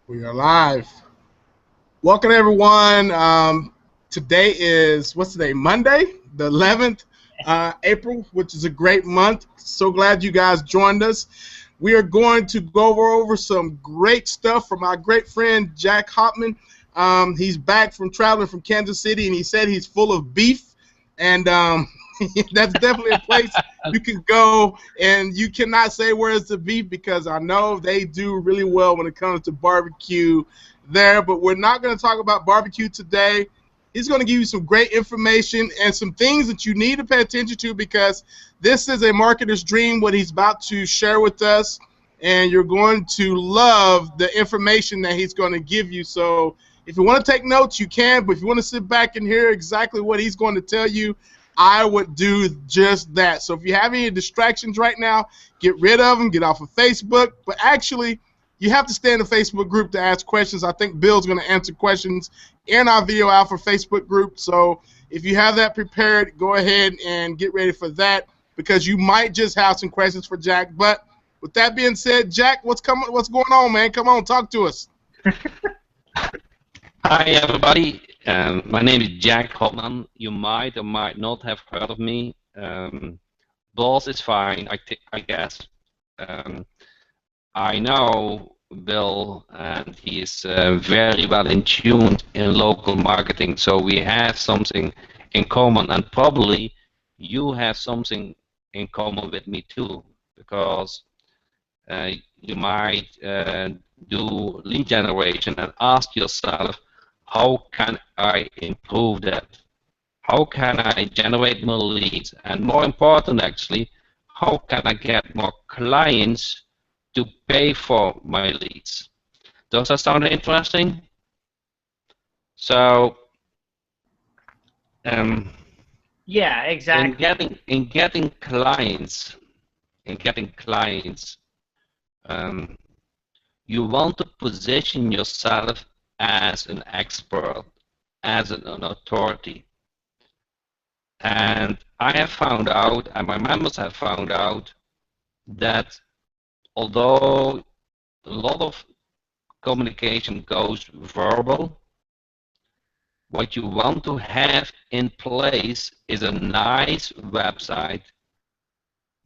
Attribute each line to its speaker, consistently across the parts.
Speaker 1: We are live. Welcome, everyone. Today is, what's today? Monday, the 11th, April, which is a great month. So glad you guys joined us. We are going to go over some great stuff from our great friend, Jack Hopman. He's back from traveling from Kansas City, and he said he's full of beef. And that's definitely a place you can go, and you cannot say where's the beef because I know they do really well when it comes to barbecue there. But we're not going to talk about barbecue today. He's going to give you some great information and some things that you need to pay attention to because this is a marketer's dream, what he's about to share with us, and you're going to love the information that he's going to give you. So if you want to take notes, you can, but if you want to sit back and hear exactly what he's going to tell you, I would do just that. So if you have any distractions right now, get rid of them, get off of Facebook. But actually, you have to stay in the Facebook group to ask questions. I think Bill's going to answer questions in our Video Alpha Facebook group. So if you have that prepared, go ahead and get ready for that because you might just have some questions for Jack. But with that being said, Jack, what's going on, man? Come on, talk to us.
Speaker 2: Hi, everybody. My name is Jack Hopman. You might or might not have heard of me. Boss is fine, I guess. I know Bill, and he is very well in tune in local marketing, so we have something in common, and probably you have something in common with me too, because you might do lead generation and ask yourself, how can I improve that? How can I generate more leads? And more important, actually, how can I get more clients to pay for my leads? Does that sound interesting? So,
Speaker 3: yeah, exactly.
Speaker 2: In getting clients, you want to position yourself as an expert, as an authority. And I have found out, and my members have found out, that although a lot of communication goes verbal, what you want to have in place is a nice website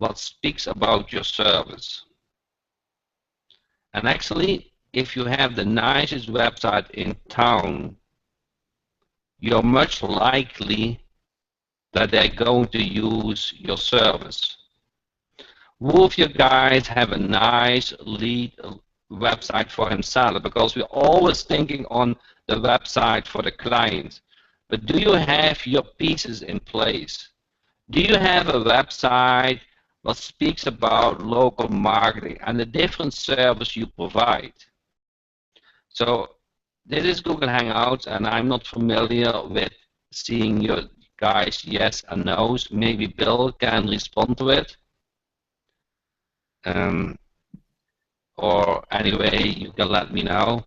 Speaker 2: that speaks about your service. And actually, if you have the nicest website in town, you're much likely that they're going to use your service. Who of you guys have a nice lead website for himself? Because we're always thinking on the website for the client. But do you have your pieces in place? Do you have a website that speaks about local marketing and the different service you provide? So this is Google Hangouts, and I'm not familiar with seeing your guys' yes and no's. Maybe Bill can respond to it. Or anyway, you can let me know.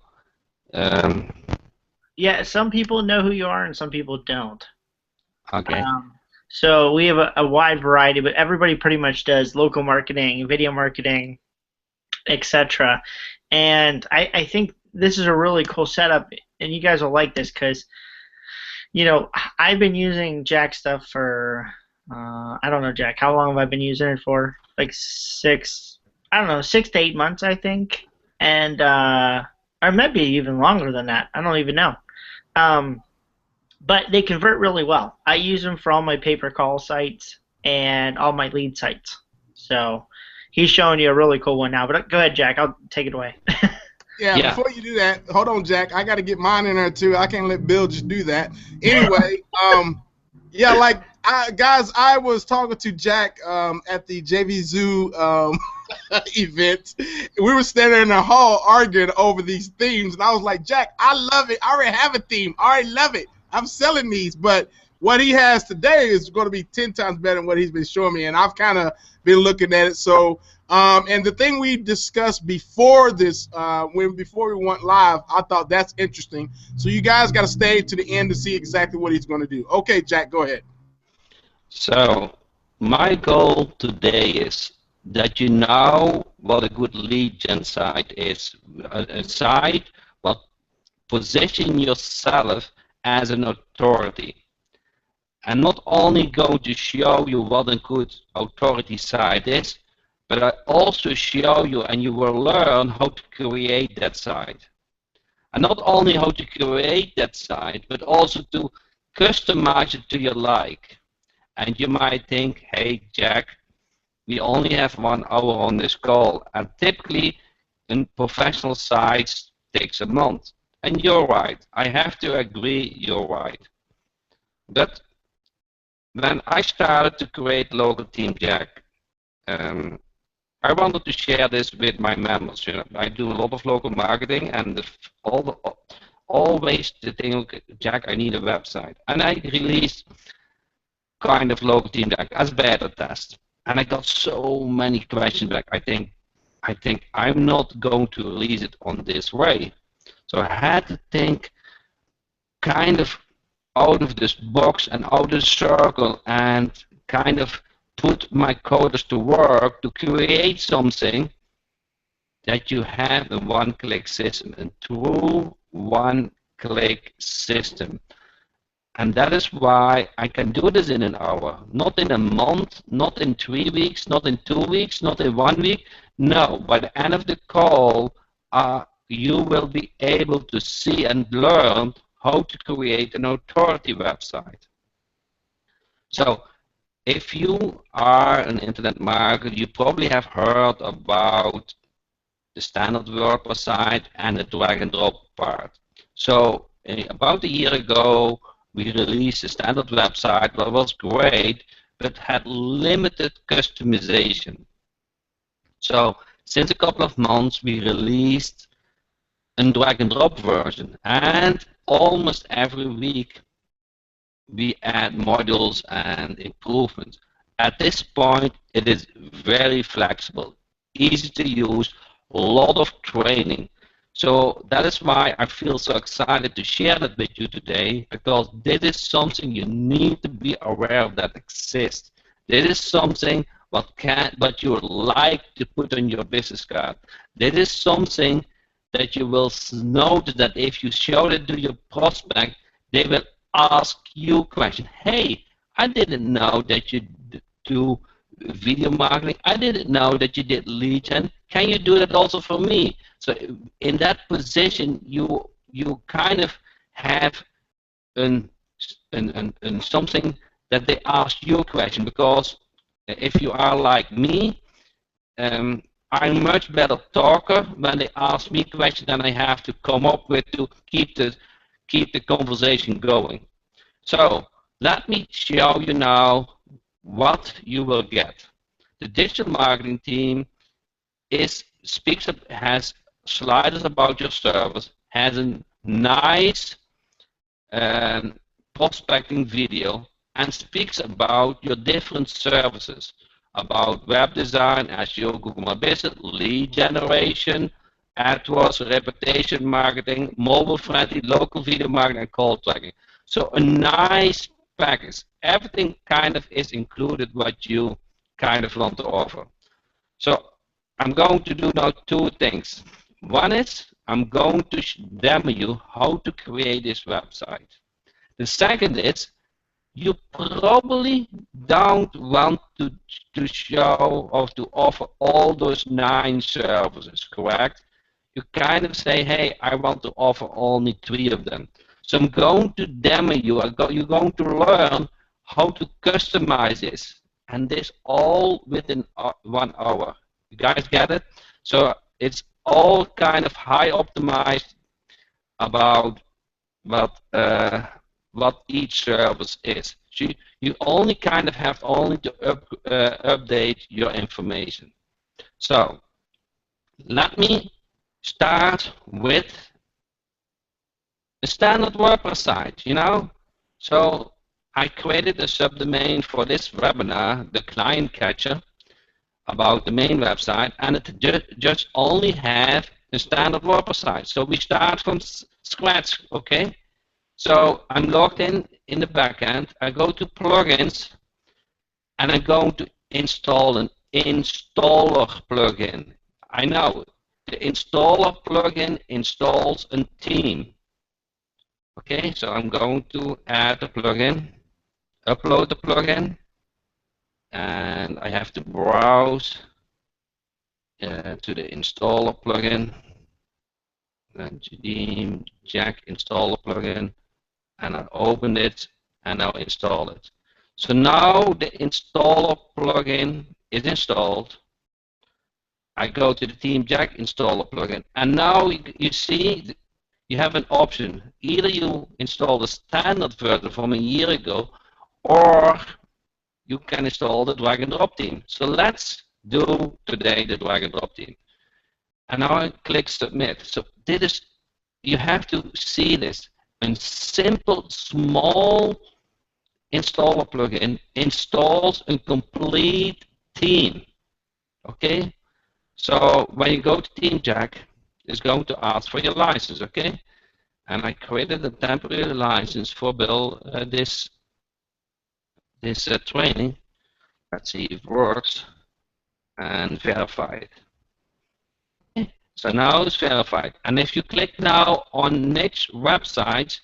Speaker 3: Yeah, some people know who you are and some people don't.
Speaker 2: Okay.
Speaker 3: So we have a wide variety, but everybody pretty much does local marketing, video marketing, etc. And I think this is a really cool setup, and you guys will like this because, you know, I've been using Jack stuff for, I don't know, Jack, how long have I been using it for? Like 6 to 8 months, I think. And, or maybe even longer than that. I don't even know. But they convert really well. I use them for all my pay-per-call sites and all my lead sites. So he's showing you a really cool one now. But go ahead, Jack. I'll take it away.
Speaker 1: Yeah, before you do that, hold on, Jack. I got to get mine in there, too. I can't let Bill just do that. Anyway, yeah, guys, I was talking to Jack at the JV Zoo event. We were standing in the hall arguing over these themes, and I was like, Jack, I love it. I already have a theme. I already love it. I'm selling these, but what he has today is going to be 10 times better than what he's been showing me, and I've kind of been looking at it. So, and the thing we discussed before this, before we went live, I thought that's interesting. So you guys got to stay to the end to see exactly what he's going to do. Okay, Jack, go ahead.
Speaker 2: So my goal today is that you know what a good lead gen site is. A site what position yourself as an authority. I'm not only going to show you what a good authority site is, but I also show you and you will learn how to create that site. And not only how to create that site, but also to customize it to your like. And you might think, hey Jack, we only have 1 hour on this call, and typically in professional sites takes a month. And you're right, I have to agree, you're right. But when I started to create Local Team Jack, um, I wanted to share this with my members. You know, I do a lot of local marketing, and always the thing, okay, Jack, I need a website, and I released kind of Local Team Jack as beta test, and I got so many questions back. I think I'm not going to release it on this way, so I had to think kind of out of this box and out of the circle and kind of put my coders to work to create something that you have a one-click system, a true one-click system. And that is why I can do this in an hour, not in a month, not in 3 weeks, not in 2 weeks, not in 1 week. No, by the end of the call, you will be able to see and learn how to create an authority website. So if you are an internet marketer, you probably have heard about the standard WordPress site and the drag and drop part. So about a year ago, we released a standard website that was great, but had limited customization. So since a couple of months, we released a drag and drop version, and almost every week we add modules and improvements. At this point, it is very flexible, easy to use, a lot of training. So that is why I feel so excited to share that with you today, because this is something you need to be aware of that exists. This is something what you would like to put on your business card. This is something that you will notice that if you show it to your prospect, they will ask you questions. Hey, I didn't know that you do video marketing. I didn't know that you did lead gen. Can you do that also for me? So in that position, you kind of have an something that they ask you a question, because if you are like me, I'm a much better talker when they ask me questions than I have to come up with to keep the conversation going. So let me show you now what you will get. The digital marketing team has sliders about your service, has a nice prospecting video, and speaks about your different services, about web design, SEO, Google My Business, lead generation, AdWords, reputation marketing, mobile friendly, local video marketing, and call tracking. So a nice package. Everything kind of is included what you kind of want to offer. So I'm going to do now two things. One is I'm going to demo you how to create this website. The second is you probably don't want to show or to offer all those 9 services, correct? You kind of say, hey, I want to offer only 3 of them. So I'm going to demo you. You're going to learn how to customize this, and this all within 1 hour. You guys get it? So it's all kind of high optimized about what each service is. So you only kind of have only to update your information. So let me start with a standard WordPress site, you know. So I created a subdomain for this webinar, the client catcher, about the main website, and it just only have a standard WordPress site. So we start from scratch, okay? So I'm logged in the backend. I go to plugins, and I'm going to install an installer plugin. I know the installer plugin installs a theme. Okay, so I'm going to add the plugin, upload the plugin, and I have to browse to the installer plugin, and Theme Jack installer plugin, and I open it and I'll install it. So now the installer plugin is installed. I go to the Theme Jack installer plugin, and now you see you have an option. Either you install the standard version from a year ago, or you can install the drag and drop theme. So let's do today the drag and drop theme. And now I click submit. So this is, you have to see this. A simple, small installer plugin installs a complete theme. Okay? So when you go to Theme Jack, it's going to ask for your license, okay? And I created a temporary license for Bill this training. Let's see if it works, and verify it. Okay. So now it's verified. And if you click now on next website,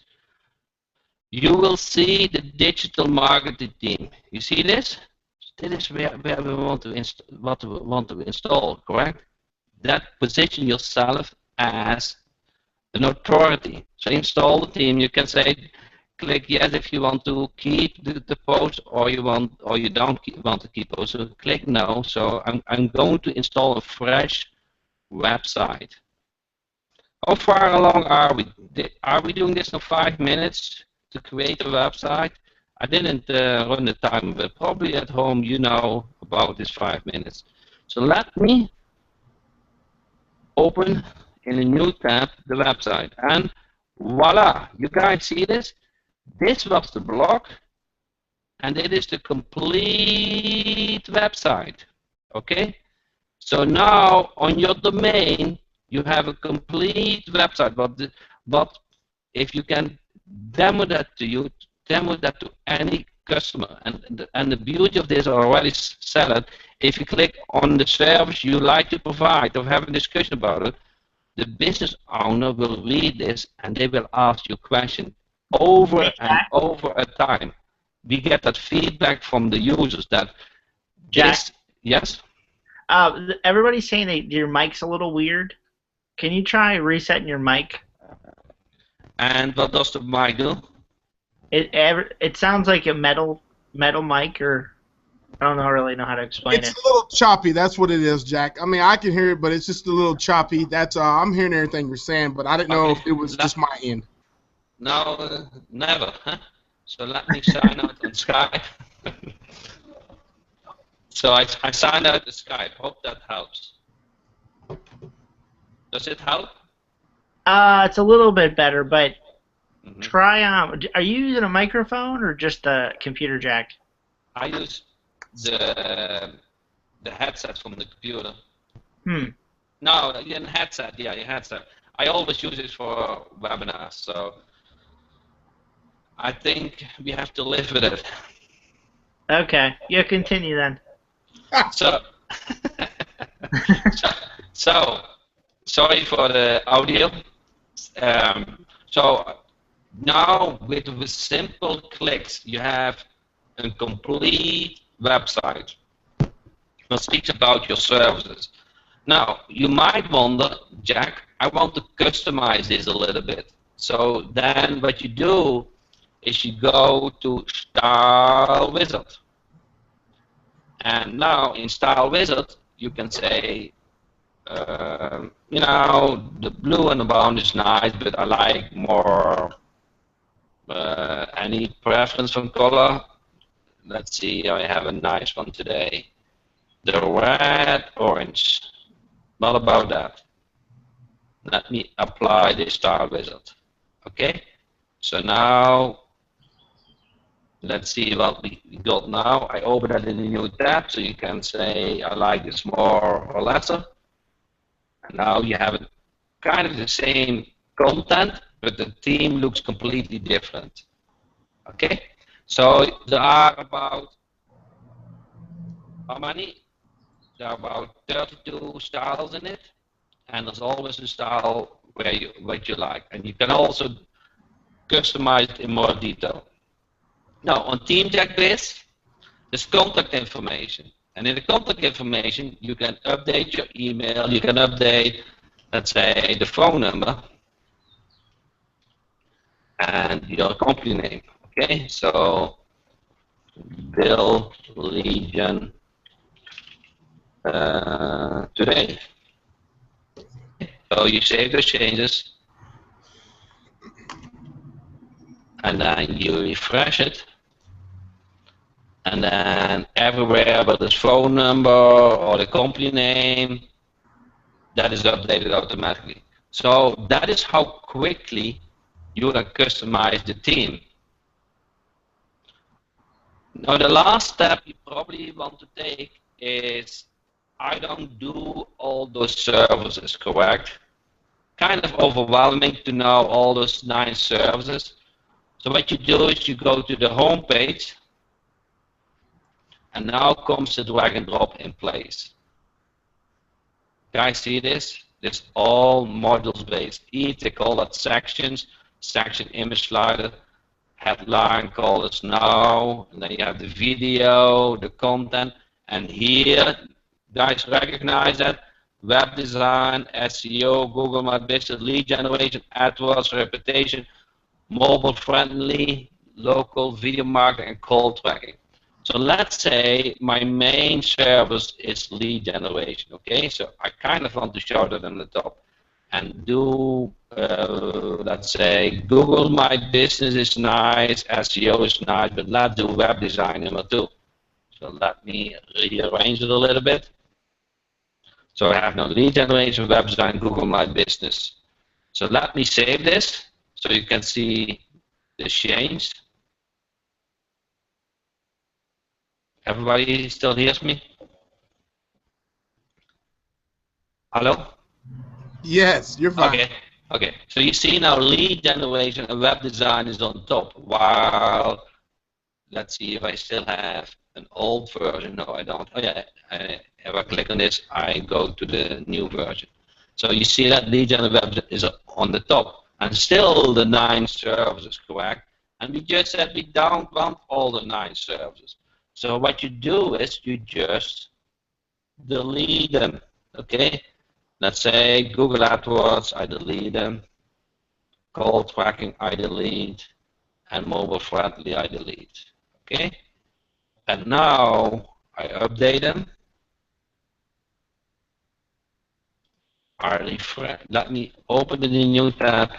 Speaker 2: you will see the digital marketing theme. You see this? This is where we want to install, correct? That position yourself as an authority. So install the theme. You can say, click yes if you want to keep the post, or you don't want to keep post. So click no. So I'm going to install a fresh website. How far along are we? Are we doing this in 5 minutes to create a website? I didn't run the time, but probably at home you know about this 5 minutes. So let me open in a new tab the website, and voila! You guys see this? This was the blog, and it is the complete website. Okay? So now on your domain you have a complete website, but if you can demo that to any customer, and the beauty of this, I already said it, if you click on the service you like to provide or have a discussion about it, the business owner will read this and they will ask you questions over and over a time. We get that feedback from the users that this, yes?
Speaker 3: Everybody's saying that your mic's a little weird. Can you try resetting your mic?
Speaker 2: And what does the mic do?
Speaker 3: It sounds like a metal mic, or I don't really know how to explain it.
Speaker 1: It's a little choppy. That's what it is, Jack. I mean, I can hear it, but it's just a little choppy. That's I'm hearing everything you're saying, but I didn't know if it was just my end.
Speaker 2: No, never. Huh? So let me sign out on Skype. So I signed out to Skype. Hope that helps. Does it help?
Speaker 3: It's a little bit better, but try are you using a microphone or just a computer jack?
Speaker 2: I use the headset from the computer. No, your headset. Yeah, your headset. I always use it for webinars, so I think we have to live with it.
Speaker 3: Okay, you continue then.
Speaker 2: So sorry for the audio. So now with simple clicks, you have a complete website that speaks about your services. Now, you might wonder, Jack, I want to customize this a little bit. So then what you do is you go to Style Wizard. And now in Style Wizard, you can say, you know, the blue and the brown is nice, but I like more, any preference from color? Let's see, I have a nice one today. The red, orange. Not about that. Let me apply the Style Wizard. Okay, so now let's see what we got now. I open that in a new tab, so you can say I like this more or lesser. And now you have kind of the same content, but the theme looks completely different. Okay, so there are about how many? there are about 32 styles in it, and there's always a style where what you like, and you can also customize it in more detail. Now on Team Checkbase, there's contact information, and in the contact information you can update your email, you can update, let's say, the phone number and your company name. Okay, so Bill Legion today. So you save those changes, and then you refresh it, and then everywhere but this phone number or the company name, that is updated automatically. So that is how quickly you can customize the theme. Now the last step you probably want to take is, I don't do all those services, correct? Kind of overwhelming to know all those 9 services. So what you do is you go to the home page, and now comes the drag and drop in place. Guys, see this? It's all modules based. Each they call that sections, section image slider, headline colors now, and then you have the video, the content, and here, guys, recognize that web design, SEO, Google My Business, lead generation, AdWords, reputation, mobile friendly, local video marketing, and call tracking. So let's say my main service is lead generation, okay? So I kind of want to show that on the top and do, let's say, Google My Business is nice, SEO is nice, but let's do web design number 2. So let me rearrange it a little bit. So I have now lead generation, web design, Google My Business. So let me save this so you can see the change. Everybody still hears me? Hello?
Speaker 1: Yes, you're fine.
Speaker 2: Okay. Okay. So you see now lead generation and web design is on top. While let's see if I still have an old version. No, I don't. Oh yeah. If I click on this, I go to the new version. So you see that lead gen and web is on the top, and still the 9 services, correct? And we just said we don't want all the 9 services. So what you do is you just delete them, okay? Let's say Google AdWords, I delete them. Call tracking, I delete. And mobile friendly, I delete, okay? And now I update them. I refresh. Let me open it in a new tab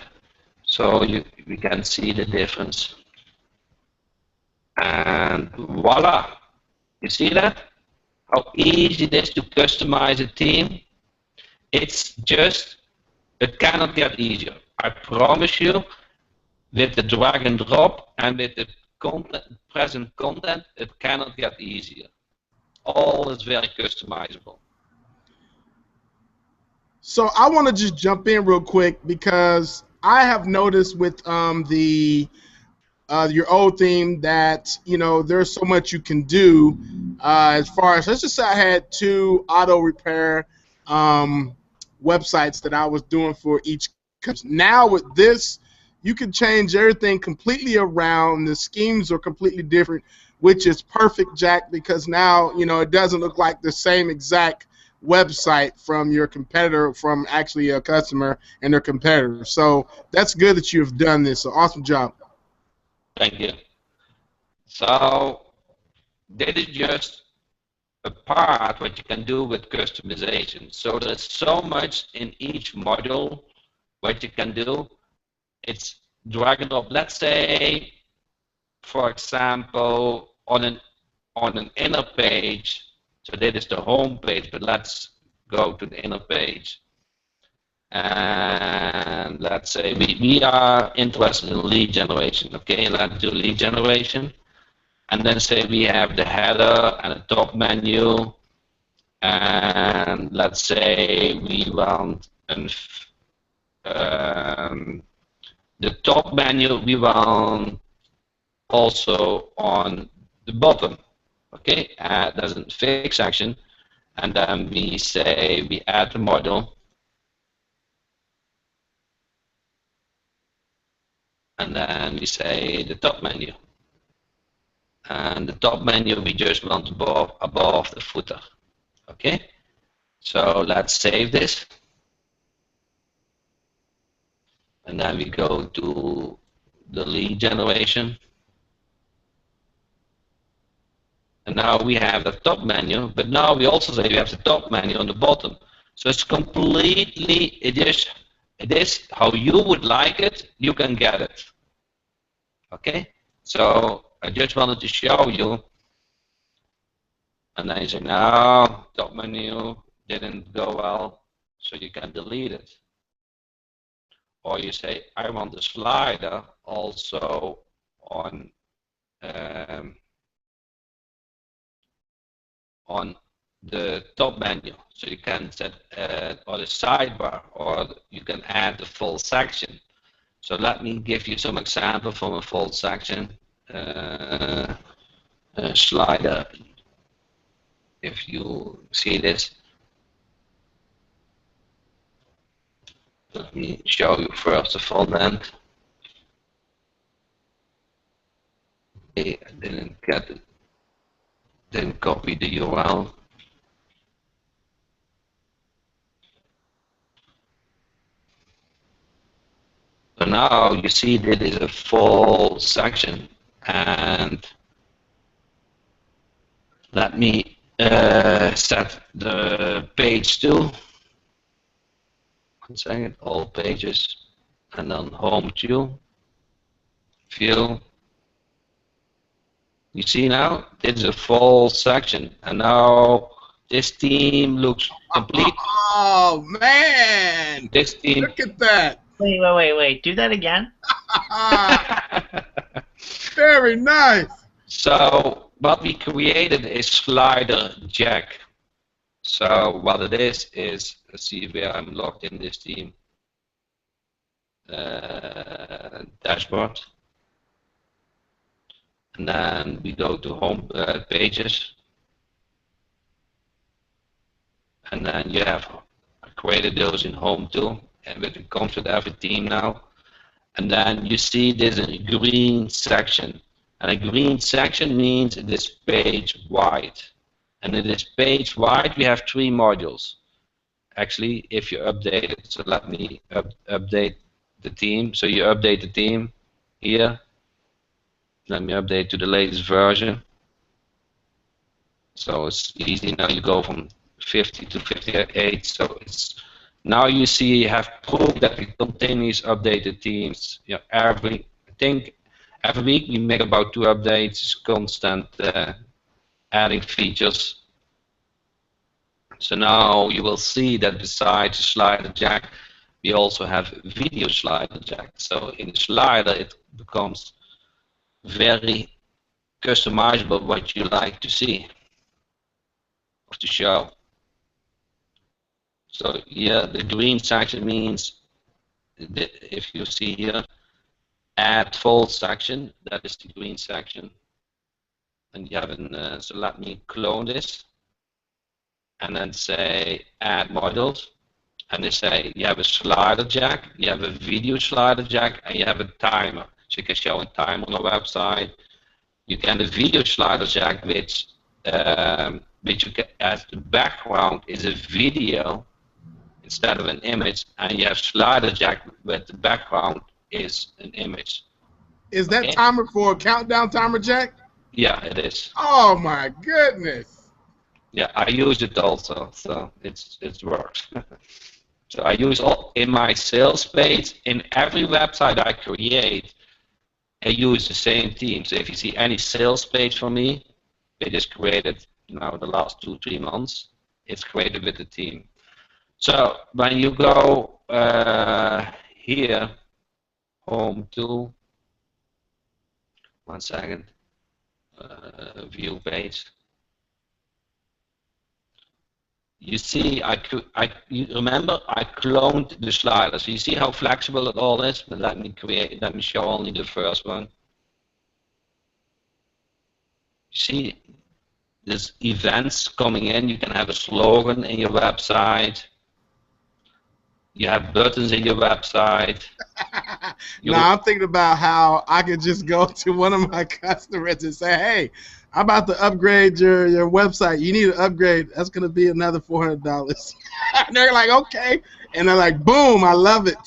Speaker 2: so we can see the difference. And voila! You see that? How easy it is to customize a theme? It's just, it cannot get easier. I promise you, with the drag and drop and with the content, present content, it cannot get easier. All is very customizable.
Speaker 1: So I want to just jump in real quick because I have noticed with your old theme that there's so much you can do as far as, let's just say I had 2 auto repair websites that I was doing for each customer. Now with this, you can change everything completely around. The schemes are completely different, which is perfect, Jack, because now it doesn't look like the same exact website from your competitor, from actually a customer and their competitor. So that's good that you've done this. So awesome job.
Speaker 2: Thank you. So that is just a part what you can do with customization. So there's so much in each module what you can do. It's drag and drop. Let's say, for example, on an inner page. So that is the home page, but let's go to the inner page. And let's say we are interested in lead generation. Okay, let's do lead generation. And then say we have the header and the top menu. And let's say we want the top menu we want also on the bottom. Okay, there's a fix action. and then we say we add the model, and then we say the top menu, and the top menu we just want above the footer. Okay, so let's save this, and then we go to the lead generation. And now we have the top menu, but now we also say we have the top menu on the bottom. So it's completely, it is how you would like it, you can get it. Okay? So I just wanted to show you. And then you say, no, top menu didn't go well, so you can delete it. Or you say, I want the slider also on the top menu, so you can set or the sidebar, or you can add the full section. So let me give you some example from a full section slider. If you see this, let me show you first the front end. Okay, I didn't get it, didn't copy the URL. So now you see that is a full section, and let me set the page to 1 second, all pages, and then home to view. You see now, it's a full section, and now this team looks complete.
Speaker 1: Oh man!
Speaker 2: This team.
Speaker 1: Look at that!
Speaker 3: Wait. Do that again.
Speaker 1: Very nice.
Speaker 2: So what we created is slider jack. So what it is, let's see where I'm logged in this team. Dashboard. And then we go to home pages. And then you have created those in home too, and it comes with every team now. And then you see there's a green section. And a green section means it is page wide. And in this page wide, we have 3 modules. Actually, if you update it, so let me update the team. So you update the team here. Let me update to the latest version. So it's easy now. You go from 50 to 58. So it's now you see you have proof that we continuously update the teams. You know, I think every week we make about 2 updates, constant adding features. So now you will see that besides the slider jack, we also have video slider jack. So in the slider it becomes very customizable what you like to see or to show. So here the green section means that if you see here, add full section, that is the green section. And you have an, so let me clone this and then say add modules. And they say you have a slider jack, you have a video slider jack, and you have a timer. So you can show a timer on the website. You can the video slider jack, which you can, as the background is a video instead of an image, and you have slider jack with the background is an image.
Speaker 1: Is that timer for a countdown timer jack?
Speaker 2: Yeah, it is.
Speaker 1: Oh my goodness.
Speaker 2: Yeah, I use it also, so it works. So I use all in my sales page, in every website I create, I use the same theme. So if you see any sales page for me, it is created now the last 2-3 months, it's created with the theme. So when you go here, home to, 1 second, view page. You see, you remember I cloned the slider. So you see how flexible it all is. But let me show only the first one. You see, there's events coming in. You can have a slogan in your website. You have buttons in your website.
Speaker 1: Now I'm thinking about how I could just go to one of my customers and say, "Hey, I'm about to upgrade your website. You need an upgrade. That's going to be another $400." And they're like, "Okay," and they're like, "Boom! I love it."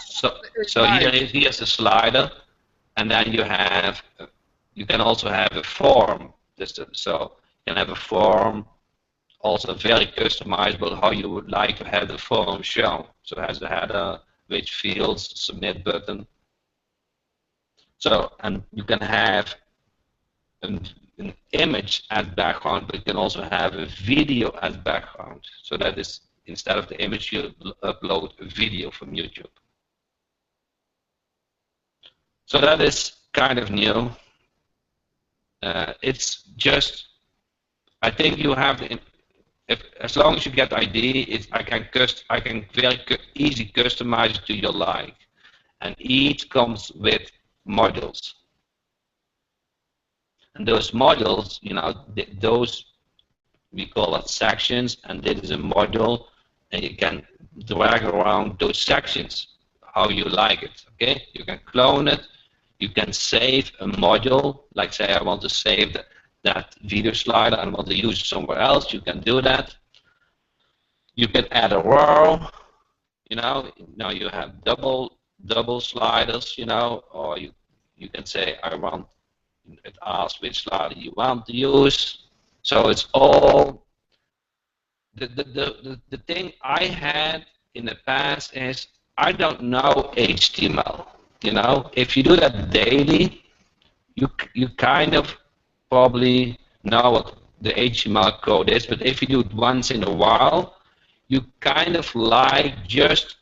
Speaker 2: So here's a slider, and then you can also have a form. So you can have a form, also very customizable how you would like to have the form shown. So it has a header, which fields, submit button. So, and you can have an image as background, but you can also have a video as background. So that is, instead of the image, you upload a video from YouTube. So that is kind of new. It's just, I think you have, as long as you get the idea, I can very easy customize it to your like, and each comes with modules. And those modules, those we call it sections, and this is a module, and you can drag around those sections how you like it. Okay, you can clone it. You can save a module, like say I want to save that video slider and want to use it somewhere else. You can do that. You can add a row. Now you have double sliders. Or you can say it asks which slider you want to use. So it's all the thing I had in the past is I don't know HTML. If you do that daily, you kind of probably know what the HTML code is, but if you do it once in a while, you kind of like just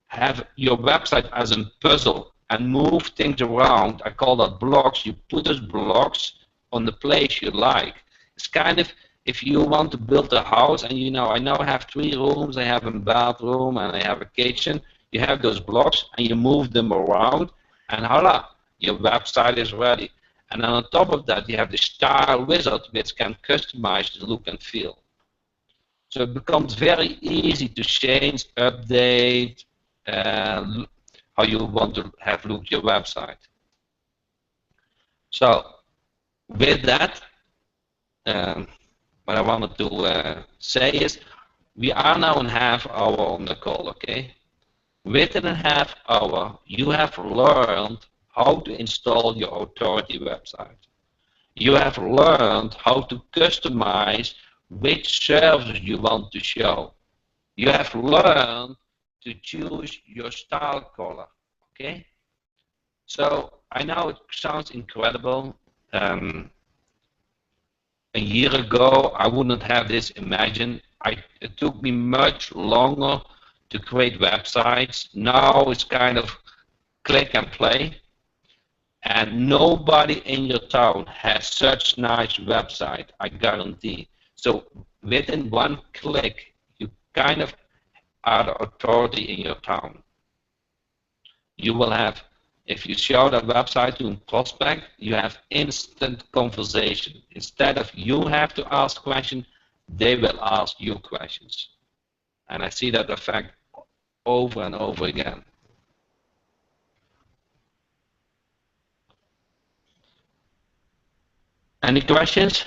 Speaker 2: have your website as a puzzle and move things around. I call that blocks. You put those blocks on the place you like. It's kind of, if you want to build a house and I now have 3 rooms, I have a bathroom and I have a kitchen, you have those blocks and you move them around and voila, your website is ready. And then on top of that, you have the style wizard which can customize the look and feel. So it becomes very easy to change, update, how you want to have look your website. So with that, what I wanted to say is we are now in half hour on the call, okay? Within a half hour, you have learned how to install your authority website. You have learned how to customize which services you want to show. You have learned to choose your style color, okay? So I know it sounds incredible. A year ago, I wouldn't have this imagined. It took me much longer to create websites. Now it's kind of click and play. And nobody in your town has such nice website, I guarantee. So within one click, you kind of are the authority in your town. You will have, if you show that website to a prospect, you have instant conversation. Instead of you have to ask questions, they will ask you questions. And I see that effect over and over again. Any questions?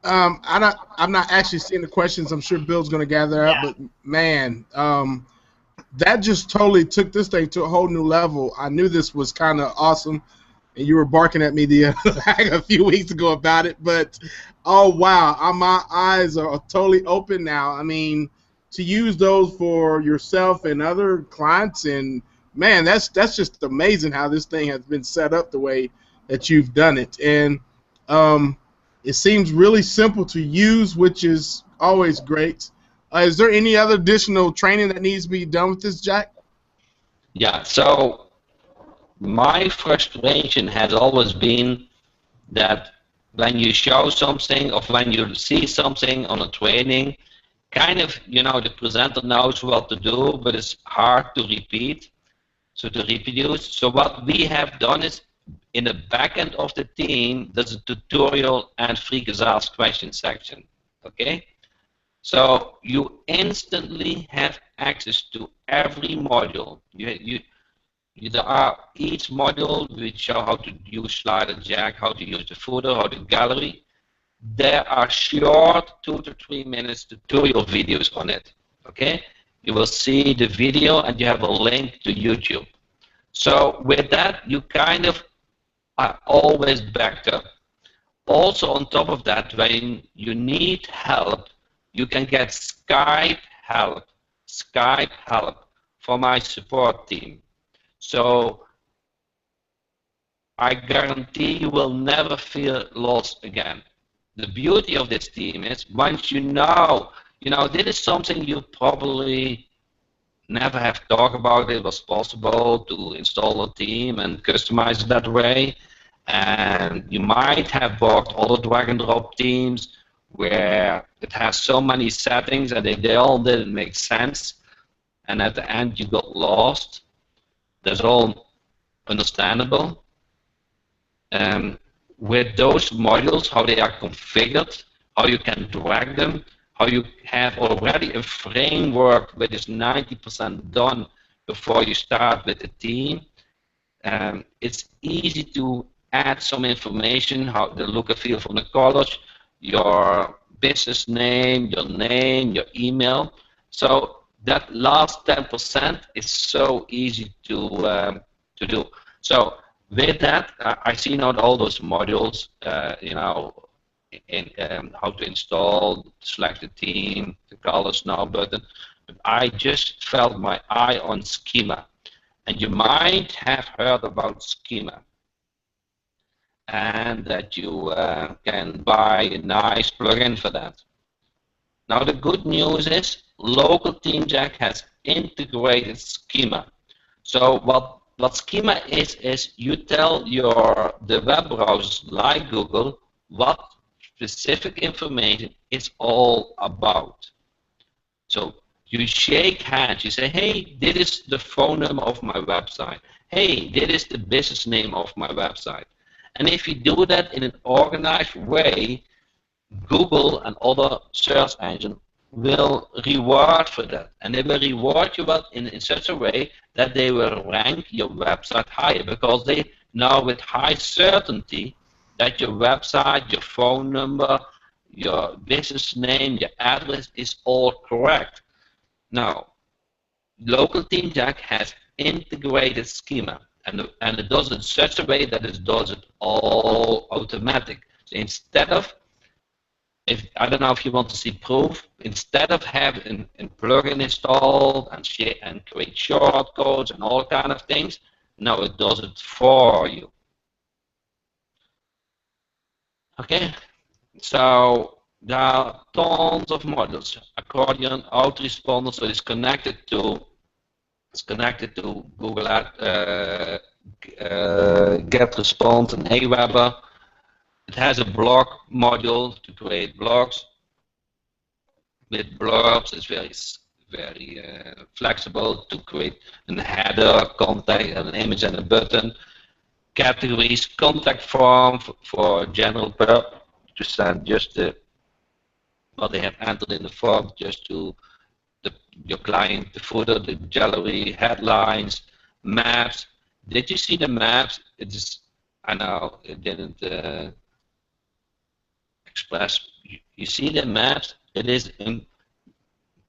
Speaker 1: I'm not actually seeing the questions. I'm sure Bill's going to gather up, but man, that just totally took this thing to a whole new level. I knew this was kind of awesome, and you were barking at me a few weeks ago about it, but oh wow, my eyes are totally open now. I mean, to use those for yourself and other clients, and man, that's just amazing how this thing has been set up the way that you've done it. And it seems really simple to use, which is always great. Is there any other additional training that needs to be done with this, Jack?
Speaker 2: Yeah, so my frustration has always been that when you show something or when you see something on a training, kind of, the presenter knows what to do, but it's hard to repeat, so to reproduce. So what we have done is, in the back end of the team, there's a tutorial and frequently asked question section. Okay? So you instantly have access to every module. There are each module which show how to use slider jack, how to use the footer, how to gallery. There are short 2 to 3 minutes tutorial videos on it. Okay, you will see the video and you have a link to YouTube. So with that, you kind of are always backed up. Also on top of that, when you need help, you can get Skype help from my support team. So I guarantee you will never feel lost again. The beauty of this team is, once you know, this is something you probably never have talked about. It was possible to install a team and customize it that way. And you might have bought other drag and drop teams where it has so many settings and they all didn't make sense. And at the end you got lost. That's all understandable. With those modules, how they are configured, how you can drag them, how you have already a framework which is 90% done before you start with the team. It's easy to add some information, how the look and feel from the colors, your business name, your email. So that last 10% is so easy to do. So with that, I see now all those modules, how to install, select the team, the colors now button. But I just felt my eye on schema. And you might have heard about schema. And that you can buy a nice plugin for that. Now the good news is local TeamJack has integrated schema. So what schema is you tell the web browsers like Google what specific information it's all about. So you shake hands, you say, hey, this is the phone number of my website. Hey, this is the business name of my website. And if you do that in an organized way, Google and other search engines will reward for that. And they will reward you in such a way that they will rank your website higher, because they know with high certainty that your website, your phone number, your business name, your address is all correct. Now, local TeamJack has integrated schema, and it does it in such a way that it does it all automatic. So instead of, I don't know if you want to see proof, instead of having a plugin installed and create shortcodes and all kind of things, now it does it for you. Okay, so there are tons of modules. Accordion, autoresponder, so it's connected to Google GetResponse and Aweber. It has a blog module to create blogs. With blurbs, it's very flexible to create a header, contact, an image, and a button. Categories, contact form for general purpose, to send just what they have entered in the form, just to your client, the footer, the gallery, headlines, maps. Did you see the maps? It is, I know it didn't express. You see the maps? It is in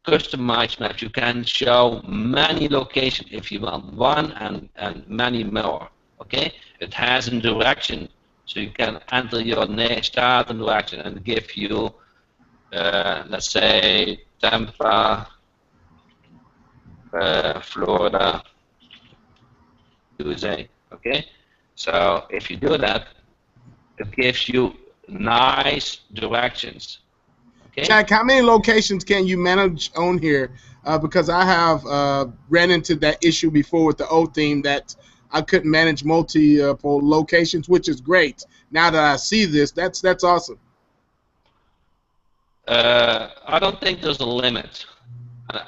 Speaker 2: customized maps. You can show many locations if you want one, and many more. Okay, it has a direction, so you can enter your start and direction and give you, let's say, Tampa, Florida, USA. Okay, so if you do that, it gives you nice directions. Okay.
Speaker 1: Jack, how many locations can you manage on here? Because I have ran into that issue before with the old theme that I couldn't manage multiple locations, which is great. Now that I see this, that's awesome.
Speaker 2: I don't think there's a limit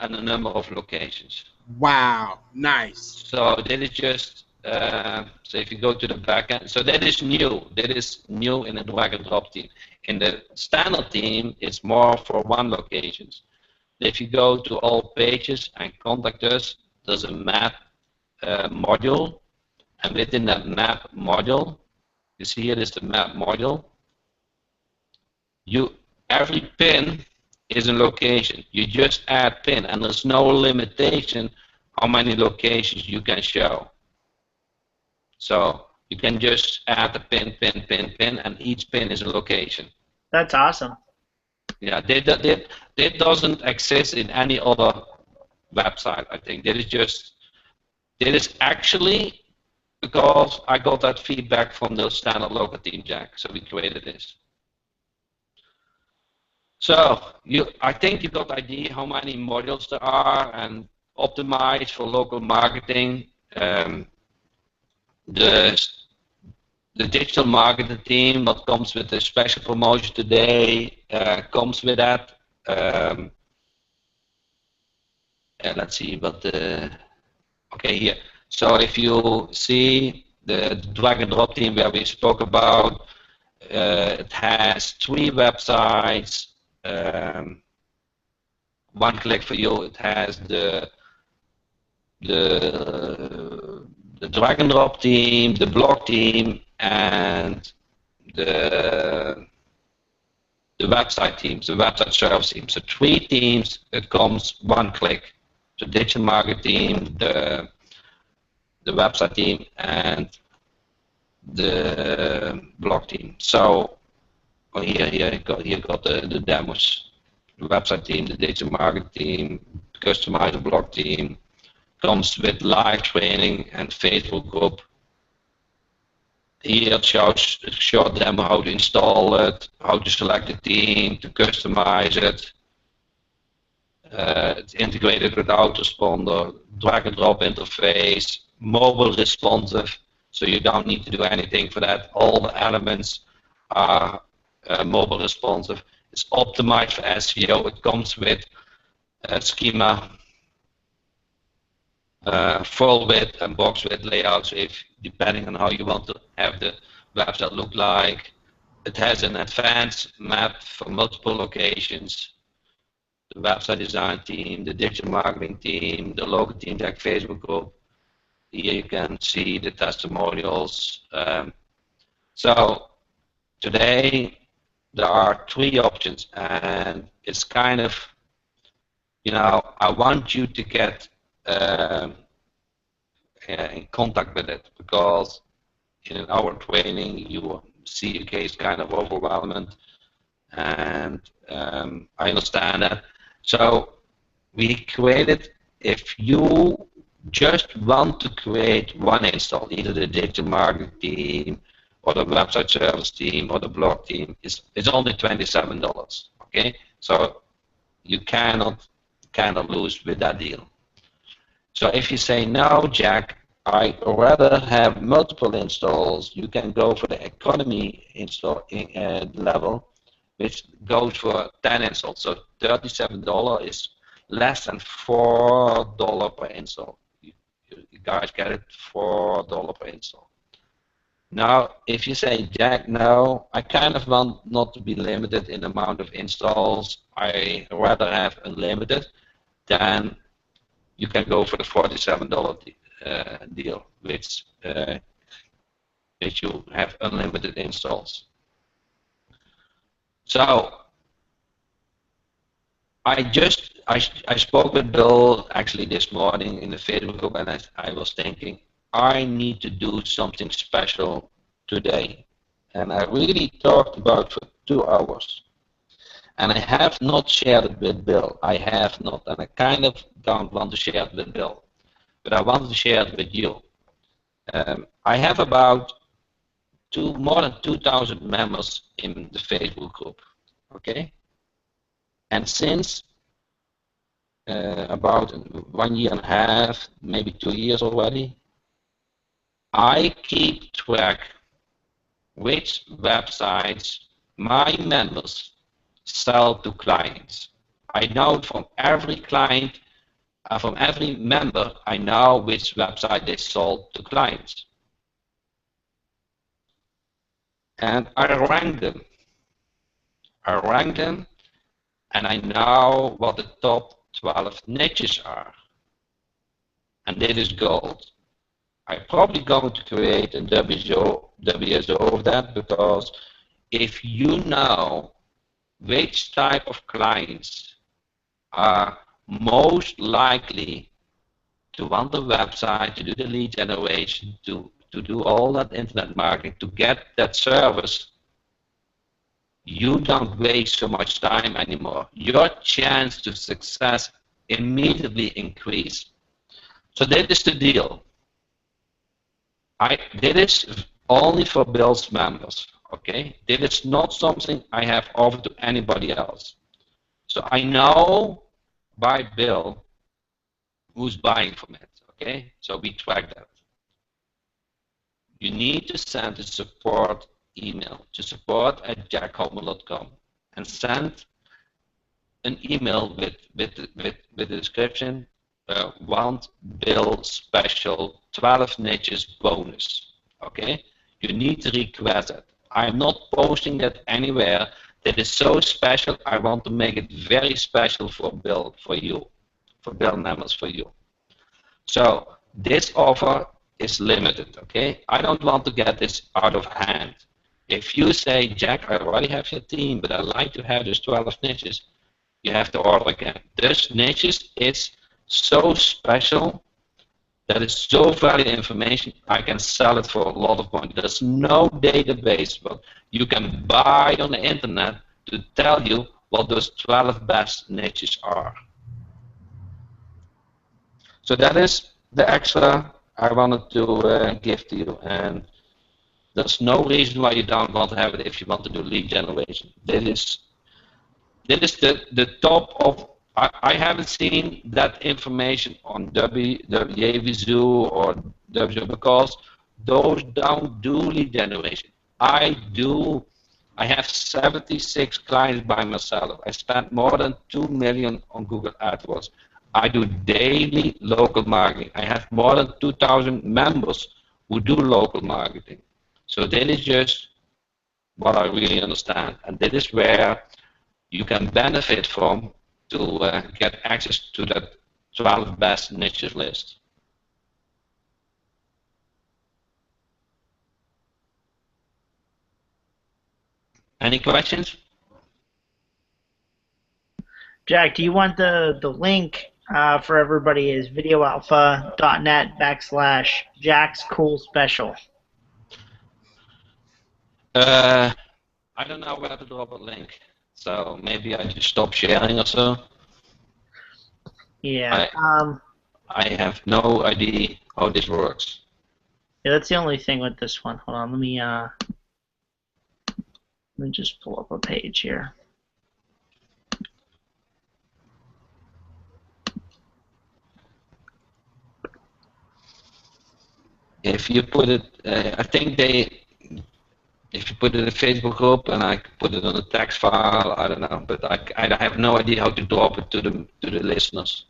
Speaker 2: on the number of locations.
Speaker 1: Wow, nice.
Speaker 2: So that is just, so if you go to the backend, so that is new. That is new in the drag and drop team. In the standard team, it's more for one location. If you go to all pages and contact us, there's a map module, and within that map module, you see it is the map module. Every pin is a location. You just add pin, and there's no limitation how many locations you can show. So you can just add a pin, and each pin is a location.
Speaker 3: That's awesome.
Speaker 2: Yeah, that doesn't exist in any other website. I think that is actually because I got that feedback from the standard local team, Jack. So we created this. So I think you got the idea how many modules there are and optimized for local marketing. The digital marketing team, what comes with the special promotion today, comes with that. Let's see, but okay, here. So if you see the drag and drop team where we spoke about, it has 3 websites. One click for you. It has the drag and drop team, the blog team, and the website teams, the website service team. So 3 teams. It comes 1 click. So digital marketing team, the website team, and the blog team. So here you got the demos. The website team, the digital marketing team, customizer blog team, comes with live training and Facebook group. Here it shows a short demo how to install it, how to select the team, to customize it. It's integrated with autoresponder, drag and drop interface, mobile responsive, so you don't need to do anything for that. All the elements are mobile responsive. It's optimized for SEO. It comes with a schema, full width and box width layouts, if depending on how you want to have the website look like. It has an advanced map for multiple locations. The website design team, the digital marketing team, the local team like Facebook group. Here you can see the testimonials. So today there are 3 options, and it's kind of, I want you to get in contact with it, because in our training you see a case kind of overwhelmed, and I understand that. So we created, if you just want to create one install, either the digital marketing team or the website service team or the blog team, it's only $27. Okay, so you cannot lose with that deal. So if you say, no, Jack, I rather have multiple installs, you can go for the economy install level, which goes for 10 installs. So $37 is less than $4 per install. You guys get it, $4 per install. Now, if you say, Jack, no, I kind of want not to be limited in the amount of installs, I rather have unlimited, then you can go for the $47 deal, which you have unlimited installs. So I spoke with Bill actually this morning in the Facebook group, and I was thinking, I need to do something special today. And I really talked about it for 2 hours. And I have not shared it with Bill. I have not, and I kind of don't want to share it with Bill, but I want to share it with you. I have about more than 2,000 members in the Facebook group, okay? And since about 1.5 years, maybe 2 years already, I keep track which websites my members sell to clients. I know from every client, from every member, I know which website they sold to clients. And I rank them. And I know what the top 12 niches are. And that is gold. I'm probably going to create a WSO of that, because if you know which type of clients are most likely to want the website, to do the lead generation, to do all that internet marketing, to get that service, you don't waste so much time anymore. Your chance to success immediately increase. So that is the deal. That is only for Bill's members, okay? That is not something I have offered to anybody else. So I know by Bill who's buying from it, okay? So we track that. You need to send a support email to support@jackholman.com and send an email with the description, want Bill special 12 niches bonus. Okay, you need to request it. I'm not posting that anywhere. That is so special. I want to make it very special for Bill, for you, for Bill members, for you. So this offer is limited. Okay, I don't want to get this out of hand. If you say, Jack, I already have your team, but I'd like to have those 12 niches, you have to order again. This niches is so special, that is so valuable information, I can sell it for a lot of money. There's no database, but you can buy on the internet to tell you what those 12 best niches are. So that is the extra I wanted to give to you. And there's no reason why you don't want to have it if you want to do lead generation. That is the top of. I haven't seen that information on WYVZoo or WZoo, because those don't do lead generation. I do. I have 76 clients by myself. I spent more than 2 million on Google AdWords. I do daily local marketing. I have more than 2,000 members who do local marketing. So that is just what I really understand, and that is where you can benefit from to get access to that 12 best niches list. Any questions?
Speaker 3: Jack, do you want the link for everybody is videoalpha.net/Jack's Cool Special?
Speaker 2: I don't know where to drop a link, so maybe I just stop sharing or so.
Speaker 3: Yeah.
Speaker 2: I have no idea how this works.
Speaker 3: Yeah, that's the only thing with this one. Hold on, let me just pull up a page here.
Speaker 2: If you put it, I think if you put it in a Facebook group and I put it on a text file, I don't know, but I have no idea how to drop it to the listeners.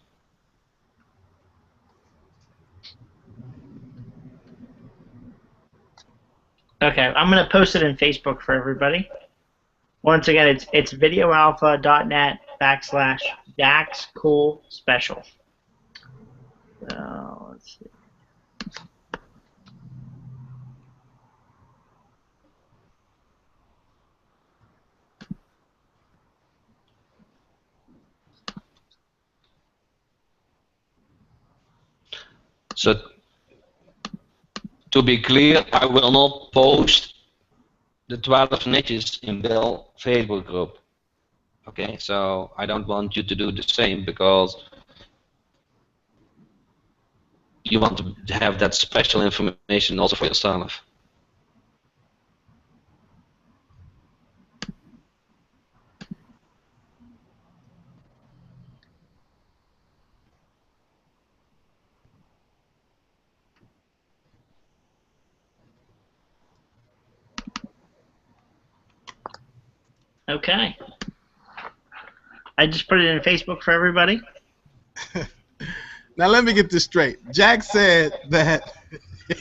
Speaker 3: Okay, I'm gonna post it in Facebook for everybody. Once again, it's videoalpha.net/Jack's Cool Special. So let's see.
Speaker 2: So to be clear, I will not post the 12 niches in Bill Facebook group. Okay, so I don't want you to do the same, because you want to have that special information also for yourself.
Speaker 3: Okay. I just put it in Facebook for everybody.
Speaker 1: Now let me get this straight. Jack said that I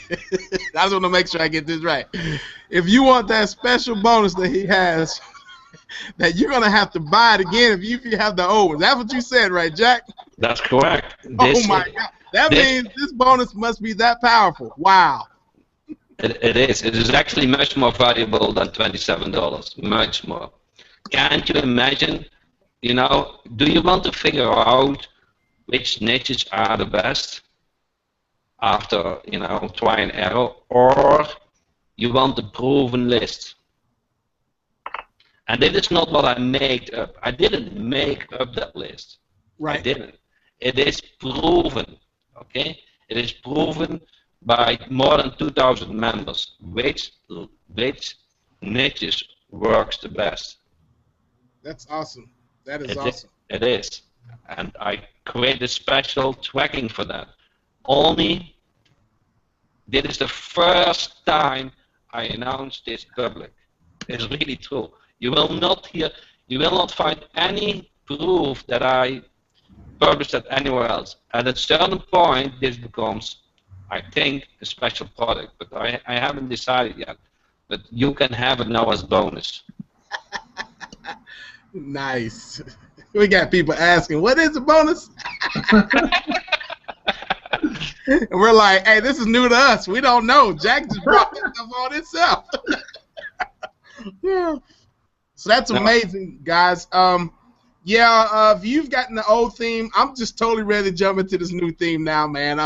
Speaker 1: just want to make sure I get this right. If you want that special bonus that he has, that you're gonna have to buy it again if you have the old one. That's what you said, right, Jack?
Speaker 2: That's correct.
Speaker 1: Oh my God! That means this bonus must be that powerful. Wow.
Speaker 2: It is. It is actually much more valuable than $27. Much more. Can't you imagine? You know, do you want to figure out which niches are the best after, you know, try and error, or you want the proven list? And that is not what I made up. I didn't make up that list.
Speaker 1: Right.
Speaker 2: I didn't. It is proven. Okay? It is proven by more than 2,000 members which niches works the best.
Speaker 1: That's awesome. That is awesome.
Speaker 2: It is. And I created special tracking for that. Only this is the first time I announced this public. It's really true. You will not find any proof that I published that anywhere else. At a certain point, this becomes, I think, a special product, but I haven't decided yet. But you can have it now as bonus.
Speaker 1: Nice. We got people asking, what is the bonus? And we're like, hey, this is new to us. We don't know. Jack just brought this stuff on himself. Yeah. So that's amazing, guys. If you've gotten the old theme, I'm just totally ready to jump into this new theme now, man.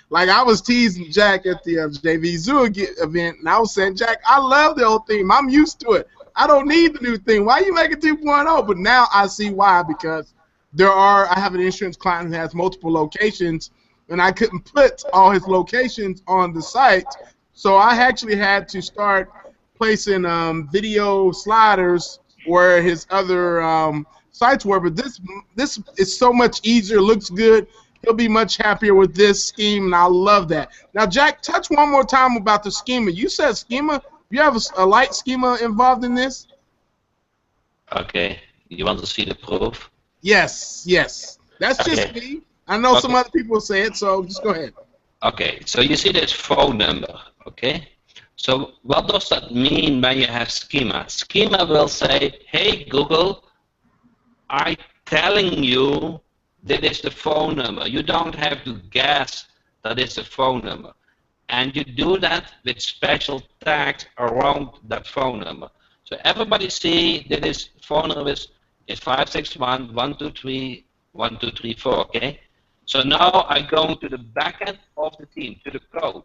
Speaker 1: Like I was teasing Jack at the JV Zoo event, and I was saying, Jack, I love the old theme. I'm used to it. I don't need the new theme. Why you make it 2.0? But now I see why, because I have an insurance client who has multiple locations, and I couldn't put all his locations on the site, so I actually had to start placing video sliders where his other sites were. But this is so much easier, looks good. He'll be much happier with this scheme, and I love that. Now, Jack, touch one more time about the schema. You said schema. You have a light schema involved in this?
Speaker 2: Okay. You want to see the proof?
Speaker 1: Yes, yes. That's just me. I know some other people say it, so just go ahead.
Speaker 2: Okay. So you see this phone number, okay? So what does that mean when you have schema? Schema will say, hey, Google, I'm telling you that is the phone number. You don't have to guess that is the phone number. And you do that with special tags around that phone number. So everybody see that this phone number is 561-123-1234, okay? So now I go to the backend of the team, to the code,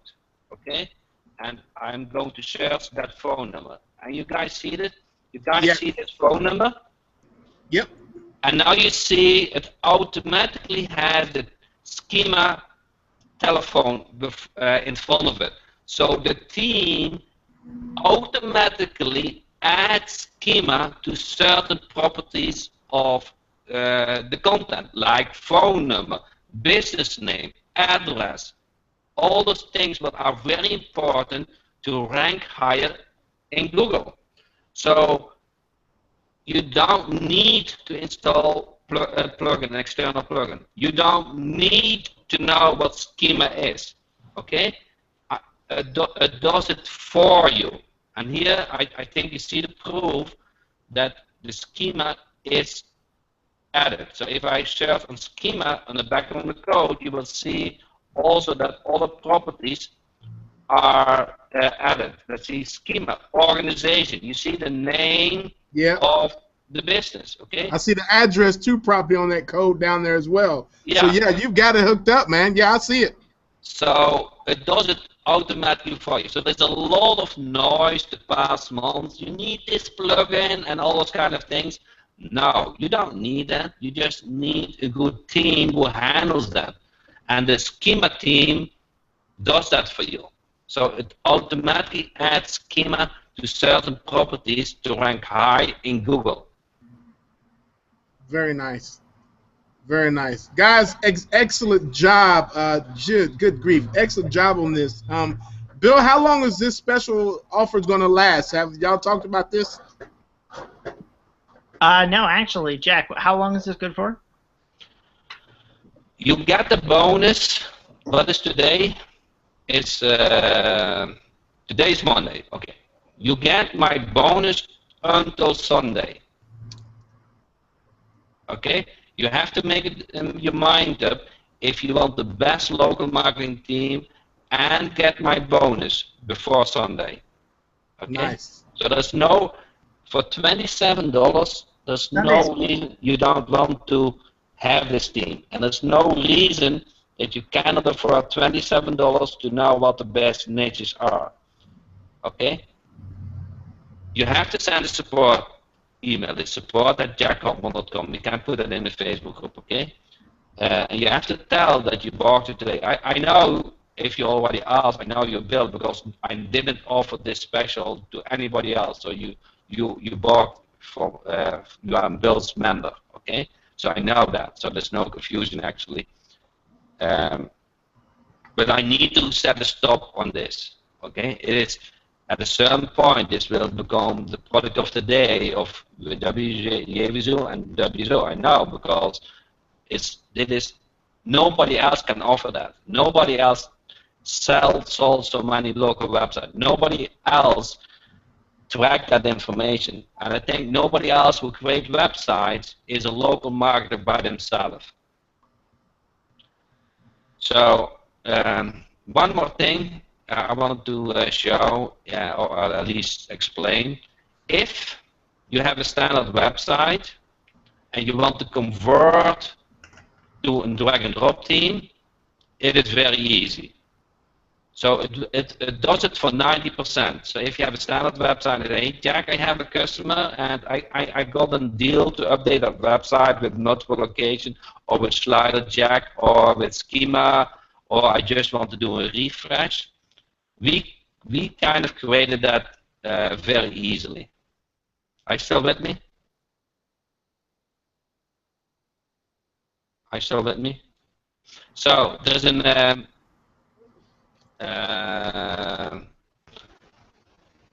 Speaker 2: okay? And I'm going to search that phone number. And you guys see it? You guys see this phone number?
Speaker 1: Yep.
Speaker 2: And now you see it automatically has the schema telephone in front of it. So the team automatically adds schema to certain properties of the content, like phone number, business name, address, all those things that are very important to rank higher in Google. So you don't need to install a plugin, an external plugin. You don't need to know what schema is, okay? It does it for you. And here I think you see the proof that the schema is added. So if I search on schema on the back of the code, you will see also that all the properties are added. Let's see, schema, organization. You see the name of the business, okay?
Speaker 1: I see the address too probably on that code down there as well.
Speaker 2: Yeah.
Speaker 1: So yeah, you've got it hooked up, man. Yeah, I see it.
Speaker 2: So it does it automatically for you. So there's a lot of noise the past months. You need this plugin and all those kind of things. No, you don't need that. You just need a good team who handles that. And the schema team does that for you. So it automatically adds schema to certain properties to rank high in Google.
Speaker 1: Very nice. Very nice. Guys, excellent job. Good grief. Excellent job on this. Bill, how long is this special offer going to last? Have y'all talked about this?
Speaker 3: No, actually, Jack, how long is this good for?
Speaker 2: You get the bonus. What is today? It's today's Monday. Okay. You get my bonus until Sunday. Okay. You have to make it in your mind up if you want the best local marketing team and get my bonus before Sunday. Okay.
Speaker 1: Nice.
Speaker 2: So there's no for $27. There's no reason you don't want to have this team, and there's no reason that you cannot afford $27 to know what the best niches are. Okay? You have to send a support email. It's support@jackhoffman.com. You can put it in the Facebook group. Okay? And you have to tell that you bought it today. I know if you already asked, I know you're billed because I didn't offer this special to anybody else. So you bought from you are a Bill's member. Okay? So I know that. So there's no confusion actually. But I need to set a stop on this. Okay? It is at a certain point this will become the product of the day of WJVisual and WSO. I know because it is nobody else can offer that. Nobody else sells so many local websites. Nobody else track that information. And I think nobody else who create websites is a local marketer by themselves. So one more thing I wanted to show, or at least explain. If you have a standard website and you want to convert to a drag and drop team, it is very easy. So it does it for 90%. So if you have a standard website, hey Jack, I have a customer and I got a deal to update that website with multiple locations, or with Slider Jack, or with schema, or I just want to do a refresh. We kind of created that very easily. Are you still with me? Are you still with me? So there's an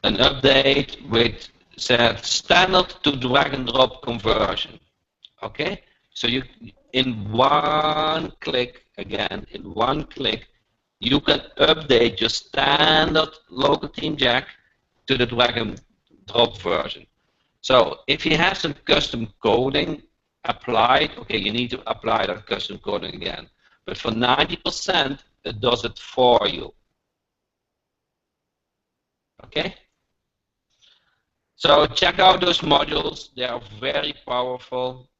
Speaker 2: update with said standard to drag and drop conversion. Okay, so you in one click, again in one click, you can update your standard local team Jack to the drag and drop version. So if you have some custom coding applied, okay, you need to apply that custom coding again. But for 90%, it does it for you. Okay? So check out those modules. They are very powerful.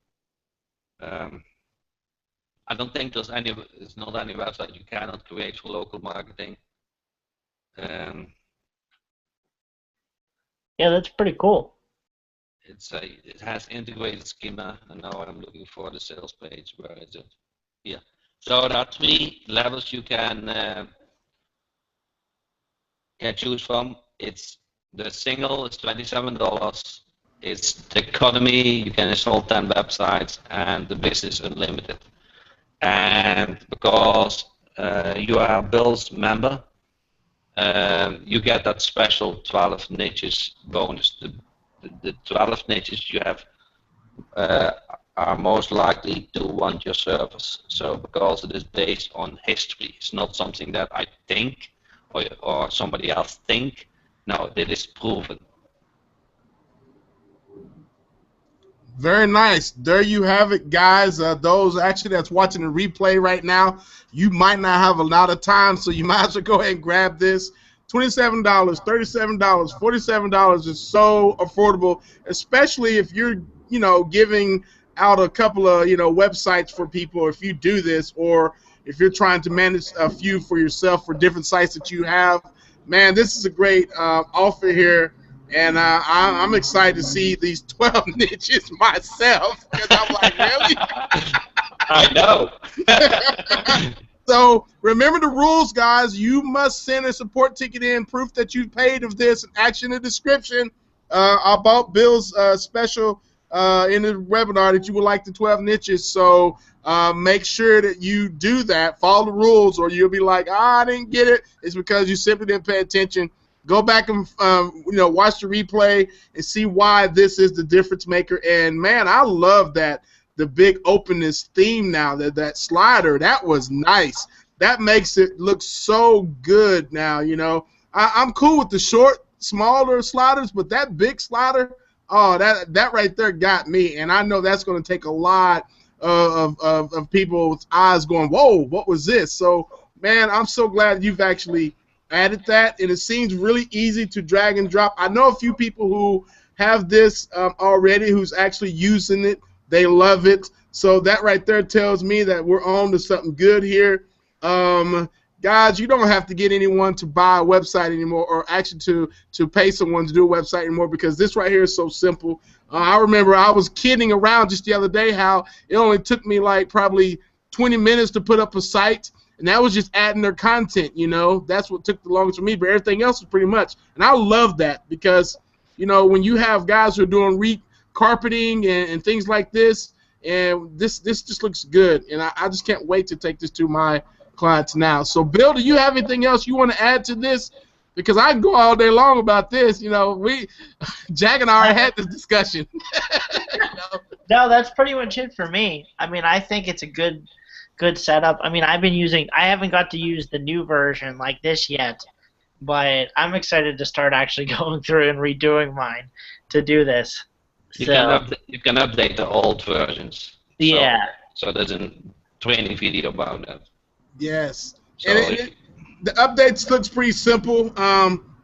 Speaker 2: I don't think there's not any website you cannot create for local marketing.
Speaker 3: Yeah, that's pretty cool.
Speaker 2: It has integrated schema, and now I'm looking for the sales page. Where is it? Here. So there are 3 levels you can choose from. It's the single is $27. It's the economy. You can install 10 websites, and the business unlimited. And because you are a Bill's member, you get that special 12 niches bonus. The 12 niches you have are most likely to want your service. So because it is based on history, it's not something that I think or somebody else think. No, it is proven.
Speaker 1: Very nice. There you have it, guys. Those actually that's watching the replay right now, you might not have a lot of time, so you might as well go ahead and grab this. $27, $37, $47 is so affordable, especially if you're, giving out a couple of, websites for people. If you do this, or if you're trying to manage a few for yourself for different sites that you have, man, this is a great offer here. And I'm excited to see these 12 niches myself, because I'm like, really?
Speaker 2: I know.
Speaker 1: So remember the rules, guys. You must send a support ticket in, proof that you paid of this, and action in the description about Bill's special in the webinar that you would like the 12 niches. So make sure that you do that. Follow the rules, or you'll be like, I didn't get it. It's because you simply didn't pay attention. go back and watch the replay and see why this is the difference maker. And man, I love that the big openness theme now. That slider, that was nice. That makes it look so good now. I'm cool with the short, smaller sliders, but that big slider, oh, that right there got me. And I know that's going to take a lot of people's eyes going, whoa, what was this? So, man, I'm so glad you've actually added that, and it seems really easy to drag and drop. I know a few people who have this already who's actually using it. They love it. So that right there tells me that we're on to something good here. Guys, you don't have to get anyone to buy a website anymore, or actually to pay someone to do a website anymore, because this right here is so simple. I remember I was kidding around just the other day how it only took me like probably 20 minutes to put up a site, and that was just adding their content. That's what took the longest for me, but everything else was pretty much. And I love that because, when you have guys who are doing carpeting and things like this, and this just looks good, and I just can't wait to take this to my clients now. So, Bill, do you have anything else you want to add to this? Because I can go all day long about this. Jack and I already had this discussion.
Speaker 3: No, that's pretty much it for me. I mean, I think it's a good setup. I mean, I haven't got to use the new version like this yet, but I'm excited to start actually going through and redoing mine to do this.
Speaker 2: You can update the old versions.
Speaker 3: Yeah.
Speaker 2: So there's a training video about that.
Speaker 1: Yes.
Speaker 2: So
Speaker 1: and the updates looks pretty simple.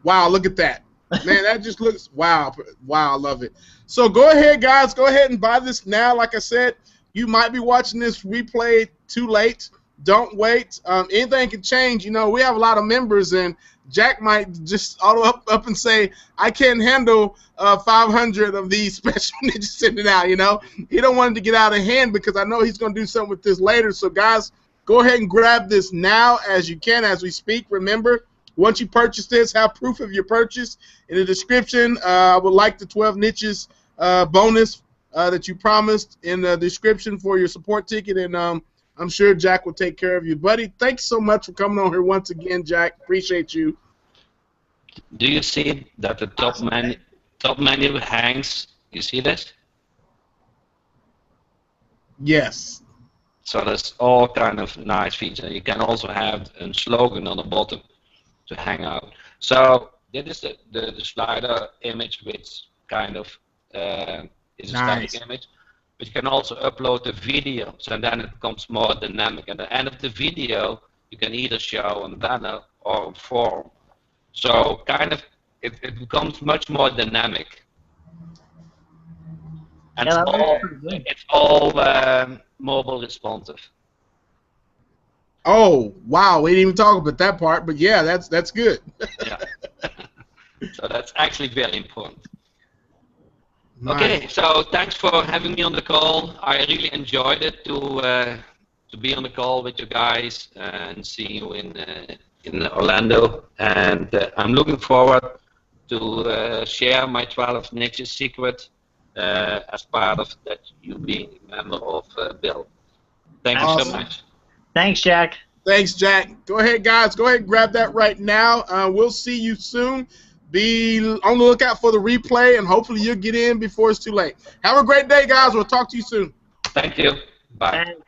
Speaker 1: Wow, look at that. Man, that just looks wow. Wow, I love it. So go ahead, guys. Go ahead and buy this now. Like I said, you might be watching this replay too late. Don't wait. Anything can change. We have a lot of members, and Jack might just auto up and say, I can't handle 500 of these special ninjas sending out. He don't want it to get out of hand, because I know he's going to do something with this later. So, guys, go ahead and grab this now as you can as we speak. Remember, once you purchase this, have proof of your purchase. In the description, I would like the 12 niches bonus that you promised in the description for your support ticket, and I'm sure Jack will take care of you. Buddy, thanks so much for coming on here once again, Jack. Appreciate you.
Speaker 2: Do you see that the top menu hangs? You see this?
Speaker 1: Yes.
Speaker 2: So there's all kind of nice features. You can also have a slogan on the bottom to hang out. So this is the slider image, which kind of is a static image. But you can also upload the video, so then it becomes more dynamic. At the end of the video, you can either show a banner or a form. So kind of it becomes much more dynamic. And it's all mobile responsive.
Speaker 1: Oh, wow. We didn't even talk about that part, but yeah, that's good.
Speaker 2: Yeah. So that's actually very important.
Speaker 1: Nice.
Speaker 2: Okay, so thanks for having me on the call. I really enjoyed it to be on the call with you guys and see you in Orlando. And I'm looking forward to share my 12 niches secret as part of that, you being a member of Bill. Thank you so much.
Speaker 3: Thanks, Jack.
Speaker 1: Thanks, Jack. Go ahead, guys. Go ahead and grab that right now. We'll see you soon. Be on the lookout for the replay, and hopefully you'll get in before it's too late. Have a great day, guys. We'll talk to you soon.
Speaker 2: Thank you. Bye.
Speaker 3: Thanks.